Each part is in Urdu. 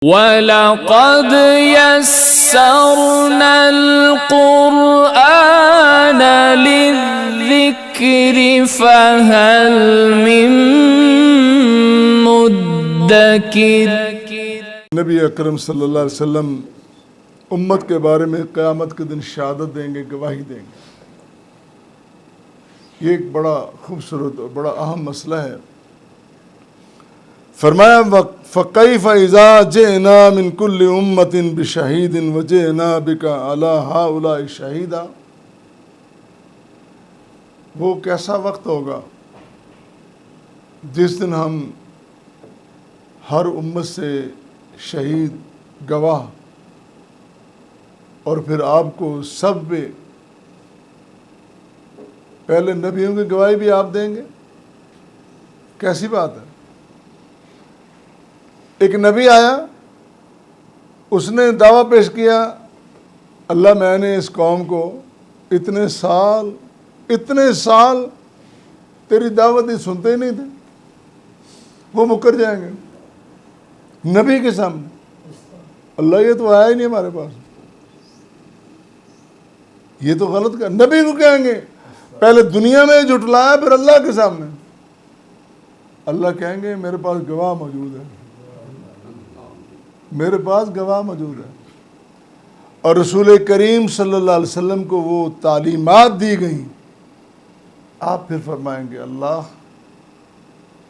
وَلَقَدْ يَسَّرْنَا الْقُرْآنَ لِلذِّكْرِ فَهَلْ مِن مُدَّكِرٍ۔ نبی اکرم صلی اللہ علیہ وسلم امت کے بارے میں قیامت کے دن شہادت دیں گے، گواہی دیں گے۔ یہ ایک بڑا خوبصورت اور بڑا اہم مسئلہ ہے۔ فرمایا فَكَيْفَ إِذَا جِئْنَا مِنْ كُلِّ أُمَّةٍ بِشَهِيدٍ وَجِئْنَا بِكَ عَلَى هَؤُلَاءِ شَهِيدًا۔ وہ کیسا وقت ہوگا جس دن ہم ہر امت سے شہید، گواہ، اور پھر آپ کو سب پہ پہلے نبیوں کی گواہی بھی آپ دیں گے۔ کیسی بات ہے؟ ایک نبی آیا، اس نے دعویٰ پیش کیا، اللہ میں نے اس قوم کو اتنے سال تیری دعوت ہی سنتے ہی نہیں تھے، وہ مکر جائیں گے نبی کے سامنے۔ اللہ یہ تو آیا ہی نہیں ہمارے پاس، یہ تو غلط کر نبی کو کہیں گے، پہلے دنیا میں جھٹلایا پھر اللہ کے سامنے۔ اللہ کہیں گے میرے پاس گواہ موجود ہے، میرے پاس گواہ موجود ہے۔ اور رسول کریم صلی اللہ علیہ وسلم کو وہ تعلیمات دی گئیں، آپ پھر فرمائیں گے اللہ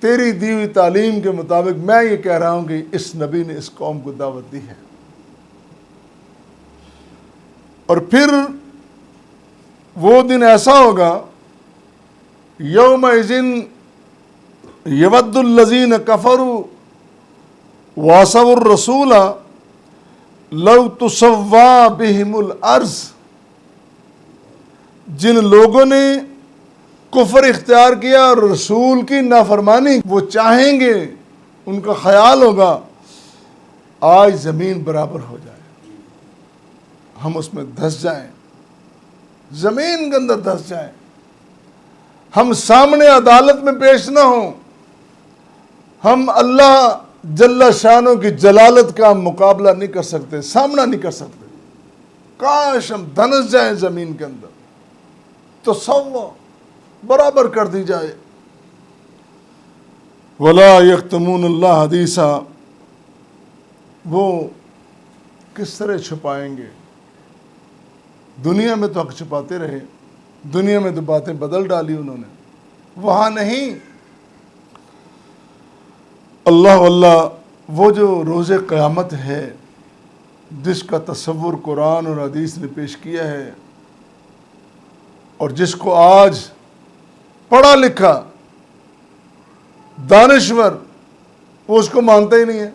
تیری دی ہوئی تعلیم کے مطابق میں یہ کہہ رہا ہوں کہ اس نبی نے اس قوم کو دعوت دی ہے۔ اور پھر وہ دن ایسا ہوگا یومئذ یود الذین کفروا وعصوا الرسول لو تسوی بہم الارض۔ جن لوگوں نے کفر اختیار کیا اور رسول کی نافرمانی، وہ چاہیں گے، ان کا خیال ہوگا آج زمین برابر ہو جائے، ہم اس میں دھس جائیں، زمین کے اندر دھس جائیں، ہم سامنے عدالت میں پیش نہ ہوں، ہم اللہ جل شانوں کی جلالت کا مقابلہ نہیں کر سکتے، سامنا نہیں کر سکتے، کاش ہم دھنس جائیں زمین کے اندر، تو سوا برابر کر دی جائے۔ وَلَا يَكْتُمُونَ اللَّهَ حَدِيثًا، وہ کس طرح چھپائیں گے؟ دنیا میں تو حق چھپاتے رہے، دنیا میں تو باتیں بدل ڈالی انہوں نے، وہاں نہیں۔ اللہ وہ جو روز قیامت ہے جس کا تصور قرآن اور حدیث نے پیش کیا ہے، اور جس کو آج پڑھا لکھا دانشور وہ اس کو مانتا ہی نہیں ہے،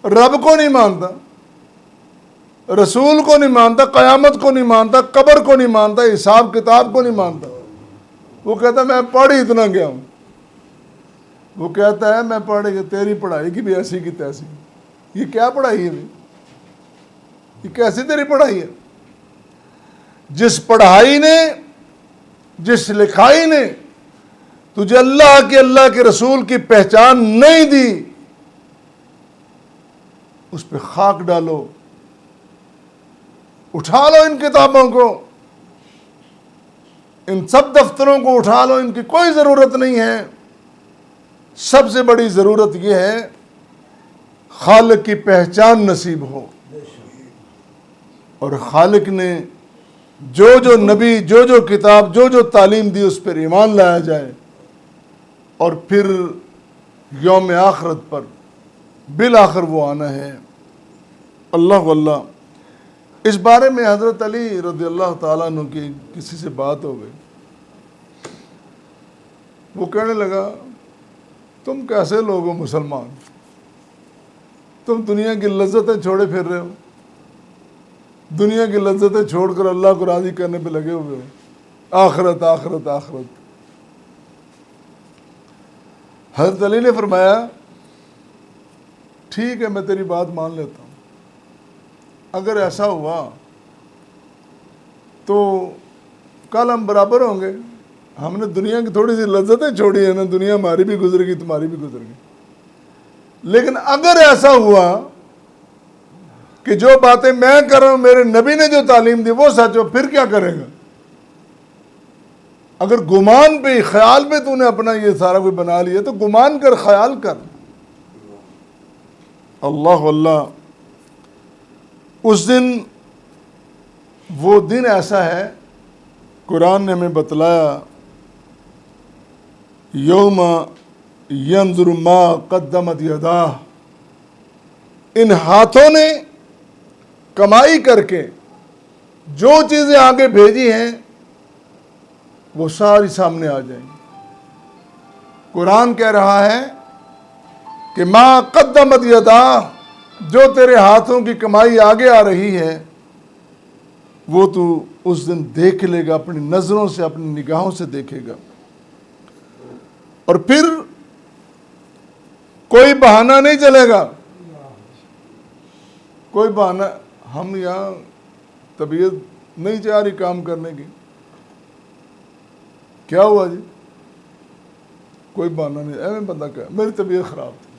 رب کو نہیں مانتا، رسول کو نہیں مانتا، قیامت کو نہیں مانتا، قبر کو نہیں مانتا، حساب کتاب کو نہیں مانتا۔ وہ کہتا ہے میں پڑھ ہی اتنا گیا ہوں، وہ کہتا ہے میں پڑھ گیا، تیری پڑھائی کی بھی ایسی کی تیسی، یہ کیا پڑھائی ہے؟ یہ کیسی تیری پڑھائی ہے؟ جس پڑھائی نے، جس لکھائی نے تجھے اللہ کے رسول کی پہچان نہیں دی، اس پہ خاک ڈالو، اٹھا لو ان کتابوں کو، ان سب دفتروں کو اٹھا لو، ان کی کوئی ضرورت نہیں ہے۔ سب سے بڑی ضرورت یہ ہے خالق کی پہچان نصیب ہو، اور خالق نے جو نبی، جو کتاب، جو تعلیم دی اس پر ایمان لایا جائے، اور پھر یوم آخرت پر بالآخر وہ آنا ہے۔ اللہ اس بارے میں حضرت علی رضی اللہ تعالیٰ عنہ کی کسی سے بات ہو گئی، وہ کہنے لگا تم کیسے لوگ ہو مسلمان، تم دنیا کی لذتیں چھوڑے پھر رہے ہو، دنیا کی لذتیں چھوڑ کر اللہ کو راضی کرنے پہ لگے ہوئے ہو، آخرت آخرت آخرت۔ حضرت علی نے فرمایا ٹھیک ہے میں تیری بات مان لیتا ہوں، اگر ایسا ہوا تو کل ہم برابر ہوں گے، ہم نے دنیا کی تھوڑی سی لذتیں چھوڑی ہیں نا، دنیا ہماری بھی گزرے گی تمہاری بھی گزر گی، لیکن اگر ایسا ہوا کہ جو باتیں میں کر رہا ہوں میرے نبی نے جو تعلیم دی وہ سچ ہو، پھر کیا کرے گا؟ اگر گمان پہ خیال پہ تو نے اپنا یہ سارا کوئی بنا لیا تو گمان کر، خیال کر۔ اللہ اللہ، اس دن، وہ دن ایسا ہے، قرآن نے ہمیں بتلایا، یوم ینظر ما قدمت یداہ، ان ہاتھوں نے کمائی کر کے جو چیزیں آگے بھیجی ہیں وہ ساری سامنے آ جائیں گی۔ قرآن کہہ رہا ہے کہ ما قدمت یداہ، جو تیرے ہاتھوں کی کمائی آگے آ رہی ہے وہ تو اس دن دیکھ لے گا، اپنی نظروں سے، اپنی نگاہوں سے دیکھے گا۔ اور پھر کوئی بہانہ نہیں چلے گا، کوئی بہانہ، ہم یہاں طبیعت نہیں چاہ رہی کام کرنے کی، کیا ہوا جی؟ کوئی بہانہ نہیں، میں بندہ کہا میری طبیعت خراب تھی،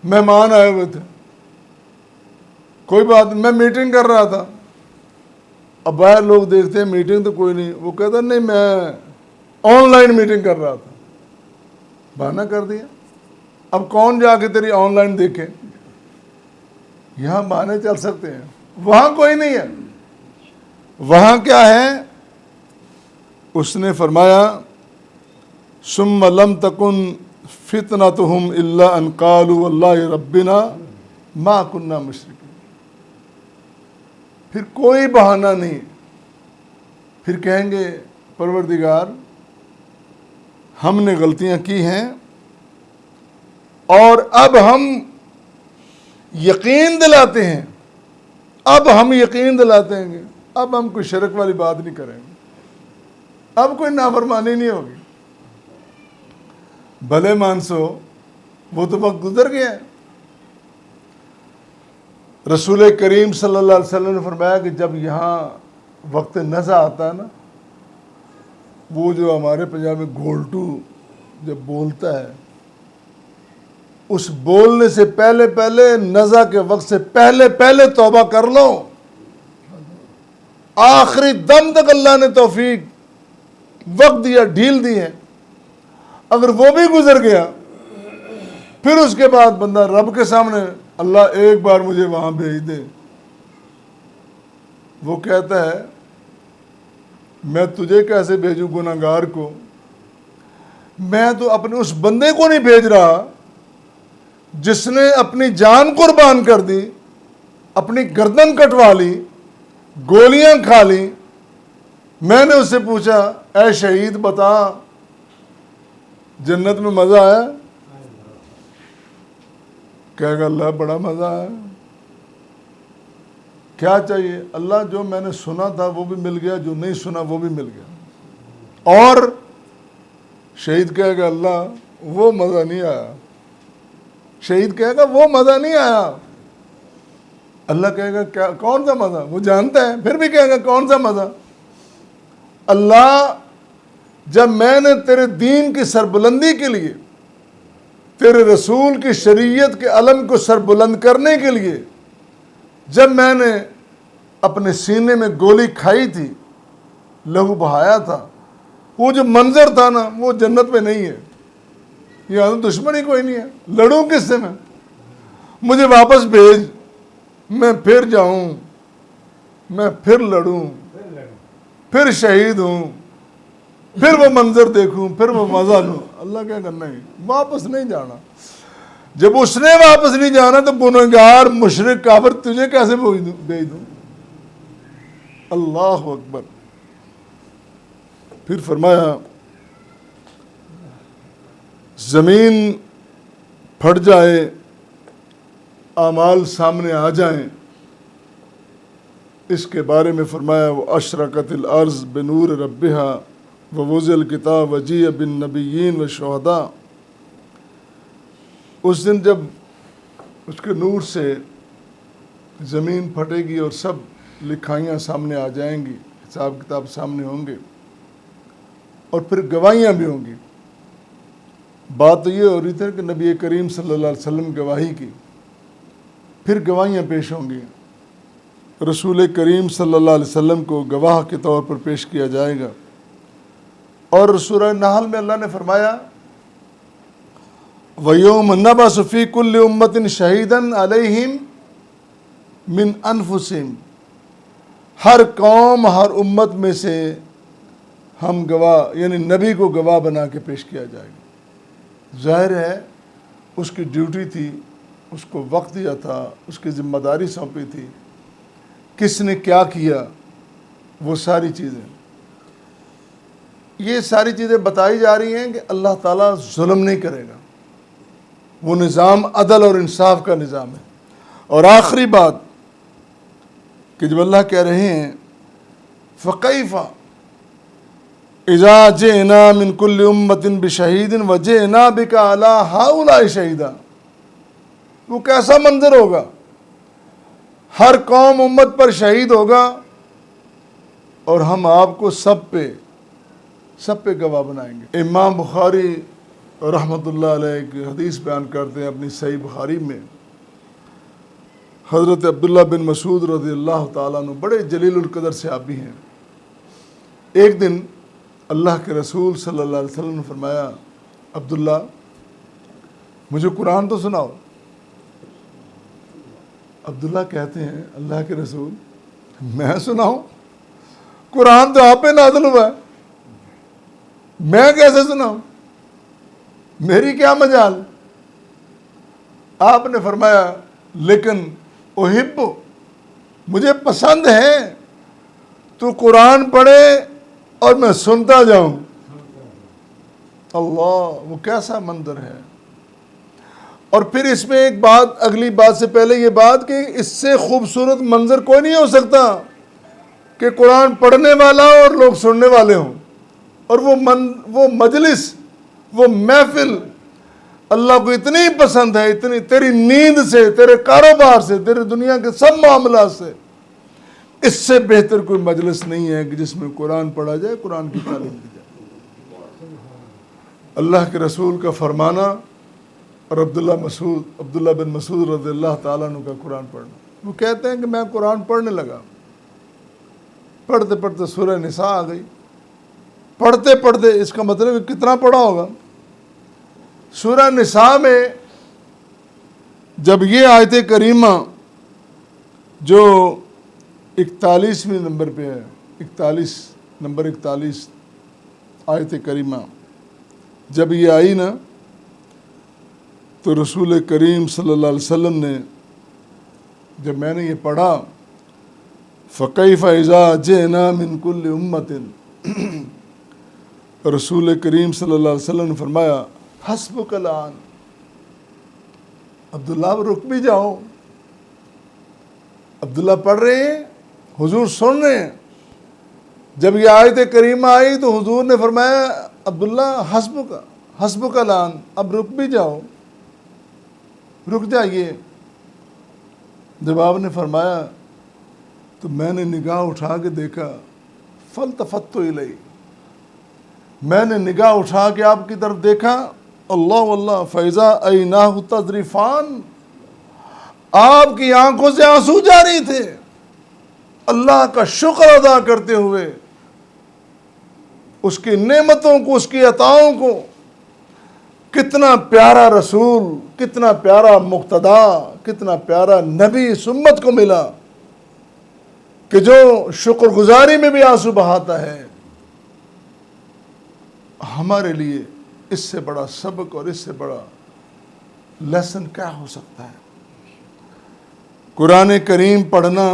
مہمان آئے ہوئے تھے، کوئی بات نہیں، میں میٹنگ کر رہا تھا۔ اب باہر لوگ دیکھتے ہیں میٹنگ تو کوئی نہیں، وہ کہتا نہیں میں آن لائن میٹنگ کر رہا تھا، بہانہ کر دیا۔ اب کون جا کے تیری آن لائن دیکھے؟ یہاں بہانے چل سکتے ہیں، وہاں کوئی نہیں ہے۔ وہاں کیا ہے؟ اس نے فرمایا ثم لم تکن فتنتہم الا ان قالوا واللہ ربنا ما کننا مشرکین، پھر کوئی بہانہ نہیں، پھر کہیں گے پروردگار ہم نے غلطیاں کی ہیں اور اب ہم یقین دلاتے ہیں، اب ہم یقین دلاتے ہیں کہ اب ہم کوئی شرک والی بات نہیں کریں گے، اب کوئی نافرمانی نہیں ہوگی۔ بھلے مانسو وہ تو وقت گزر گیا ہے۔ رسول کریم صلی اللہ علیہ وسلم نے فرمایا کہ جب یہاں وقت نزع آتا ہے نا، وہ جو ہمارے پنجاب میں گولٹو جب بولتا ہے، اس بولنے سے پہلے پہلے، نزع کے وقت سے پہلے پہلے توبہ کر لو۔ آخری دم تک اللہ نے توفیق، وقت دیا، ڈھیل دی ہے، اگر وہ بھی گزر گیا پھر اس کے بعد بندہ رب کے سامنے، اللہ ایک بار مجھے وہاں بھیج دے، وہ کہتا ہے میں تجھے کیسے بھیجوں گناہگار کو؟ میں تو اپنے اس بندے کو نہیں بھیج رہا جس نے اپنی جان قربان کر دی، اپنی گردن کٹوا لی، گولیاں کھا لی۔ میں نے اس سے پوچھا اے شہید بتا جنت میں مزہ آیا؟ کہے گا اللہ بڑا مزہ آیا۔ کیا چاہیے؟ اللہ جو میں نے سنا تھا وہ بھی مل گیا، جو نہیں سنا وہ بھی مل گیا۔ اور شہید کہے گا اللہ وہ مزہ نہیں آیا، شہید کہے گا وہ مزہ نہیں آیا۔ اللہ کہے گا کیا، کون سا مزہ؟ وہ جانتا ہے، پھر بھی کہے گا کون سا مزہ؟ اللہ جب میں نے تیرے دین کی سربلندی کے لیے، تیرے رسول کی شریعت کے علم کو سربلند کرنے کے لیے جب میں نے اپنے سینے میں گولی کھائی تھی، لہو بہایا تھا، وہ جو منظر تھا نا وہ جنت میں نہیں ہے۔ یہاں تو دشمنی کوئی نہیں ہے، لڑوں کس سے میں؟ مجھے واپس بھیج، میں پھر جاؤں، میں پھر لڑوں، پھر شہید ہوں، پھر وہ منظر دیکھوں، پھر وہ مزہ لوں۔ اللہ کیا کرنا ہے؟ واپس نہیں جانا۔ جب اس نے واپس نہیں جانا تو گنہگار مشرک کافر تجھے کیسے بھیج دوں؟ اللہ اکبر۔ پھر فرمایا زمین پھٹ جائے، اعمال سامنے آ جائیں، اس کے بارے میں فرمایا وَأَشْرَقَتِ الْأَرْضُ بِنُورِ رَبِّهَا وَوُضِعَ الْكِتَابُ وَجِيءَ بِالنَّبِيِّينَ وَالشُّهَدَاءِ۔ اس دن جب اس کے نور سے زمین پھٹے گی اور سب لکھائیاں سامنے آ جائیں گی، حساب کتاب سامنے ہوں گے، اور پھر گواہیاں بھی ہوں گی۔ بات تو یہ ہو رہی تھی کہ نبی کریم صلی اللہ علیہ وسلم گواہی کی، پھر گواہیاں پیش ہوں گی، رسول کریم صلی اللہ علیہ وسلم کو گواہ کے طور پر پیش کیا جائے گا۔ اور سورہ نحل میں اللہ نے فرمایا وَيَوْمَ نَبْعَثُ فِي كُلِّ أُمَّةٍ شَهِيدًا عَلَيْهِمْ مِنْ أَنفُسِهِمْ، ہر قوم ہر امت میں سے ہم گواہ یعنی نبی کو گواہ بنا کے پیش کیا جائے گا۔ ظاہر ہے اس کی ڈیوٹی تھی، اس کو وقت دیا تھا، اس کی ذمہ داری سونپی تھی، کس نے کیا کیا، وہ ساری چیزیں، یہ ساری چیزیں بتائی جا رہی ہیں کہ اللہ تعالیٰ ظلم نہیں کرے گا، وہ نظام عدل اور انصاف کا نظام ہے۔ اور آخری بات کہ جب اللہ کہہ رہے ہیں فَكَيْفَ إِذَا جِئْنَا مِنْ كُلِّ أُمَّةٍ بِشَهِيدٍ وَجِئْنَا بِكَ عَلَىٰ هَؤُلَاءِ شَهِيدًا، وہ کیسا منظر ہوگا، ہر قوم امت پر شہید ہوگا اور ہم آپ کو سب پہ گواہ بنائیں گے۔ امام بخاری رحمۃ اللہ علیہ ایک حدیث بیان کرتے ہیں اپنی صحیح بخاری میں، حضرت عبداللہ بن مسعود رضی اللہ تعالیٰ عنہ بڑے جلیل القدر صحابی ہیں۔ ایک دن اللہ کے رسول صلی اللہ علیہ وسلم نے فرمایا عبداللہ مجھے قرآن تو سناؤ۔ عبداللہ کہتے ہیں اللہ کے رسول میں سناؤں، قرآن تو آپ پہ نازل ہوا ہے، میں کیسے سناؤں، میری کیا مجال۔ آپ نے فرمایا لیکن احب، مجھے پسند ہے تو قرآن پڑھے اور میں سنتا جاؤں۔ اللہ، وہ کیسا منظر ہے۔ اور پھر اس میں ایک بات، اگلی بات سے پہلے یہ بات کہ اس سے خوبصورت منظر کوئی نہیں ہو سکتا کہ قرآن پڑھنے والا اور لوگ سننے والے ہوں، اور وہ مجلس، وہ محفل اللہ کو اتنی پسند ہے، اتنی تیری نیند سے، تیرے کاروبار سے، تیرے دنیا کے سب معاملات سے، اس سے بہتر کوئی مجلس نہیں ہے کہ جس میں قرآن پڑھا جائے، قرآن کی تعلیم دی جائے۔ اللہ کے رسول کا فرمانا اور عبداللہ بن مسعود رضی اللہ تعالیٰ عنہ کا قرآن پڑھنا۔ وہ کہتے ہیں کہ میں قرآن پڑھنے لگا، پڑھتے پڑھتے سورہ نساء آ گئی، پڑھتے پڑھتے، اس کا مطلب کتنا پڑھا ہوگا، سورہ نساء میں جب یہ آیت کریمہ جو 41ویں نمبر پہ ہے، 41 آیت کریمہ جب یہ آئی نا، تو رسول کریم صلی اللہ علیہ وسلم نے، جب میں نے یہ پڑھا فَكَيْفَ إِذَا جِئْنَا مِنْ كُلِّ أُمَّةٍ، رسول کریم صلی اللہ علیہ وسلم نے فرمایا حسبک الآن، عبداللہ رک بھی جاؤ، عبداللہ پڑھ رہے ہیں، حضور سن رہے ہیں۔ جب یہ آیت کریمہ آئی تو حضور نے فرمایا عبداللہ حسبک الآن، اب رک بھی جاؤ، رک جائیے۔ جب آپ نے فرمایا تو میں نے نگاہ اٹھا کے دیکھا، فَالْتَفَتُّ إِلَيْهِ، میں نے نگاہ اٹھا کے آپ کی طرف دیکھا، اللہ واللہ فَإِذَا عَيْنَاهُ تَذْرِفَانِ، آپ کی آنکھوں سے آنسو جاری تھے، اللہ کا شکر ادا کرتے ہوئے، اس کی نعمتوں کو، اس کی عطاؤں کو۔ کتنا پیارا رسول، کتنا پیارا مقتدا، کتنا پیارا نبی اس امت کو ملا کہ جو شکر گزاری میں بھی آنسو بہاتا ہے۔ ہمارے لیے اس سے بڑا سبق اور اس سے بڑا لیسن کیا ہو سکتا ہے؟ قرآن کریم پڑھنا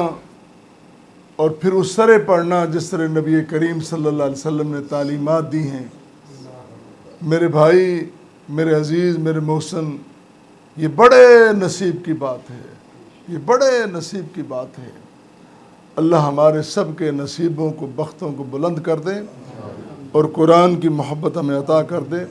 اور پھر اس طرح پڑھنا جس طرح نبی کریم صلی اللہ علیہ وسلم نے تعلیمات دی ہیں۔ میرے بھائی، میرے عزیز، میرے محسن، یہ بڑے نصیب کی بات ہے، یہ بڑے نصیب کی بات ہے۔ اللہ ہمارے سب کے نصیبوں کو، بختوں کو بلند کر دے اور قرآن کی محبت ہمیں عطا کر دے۔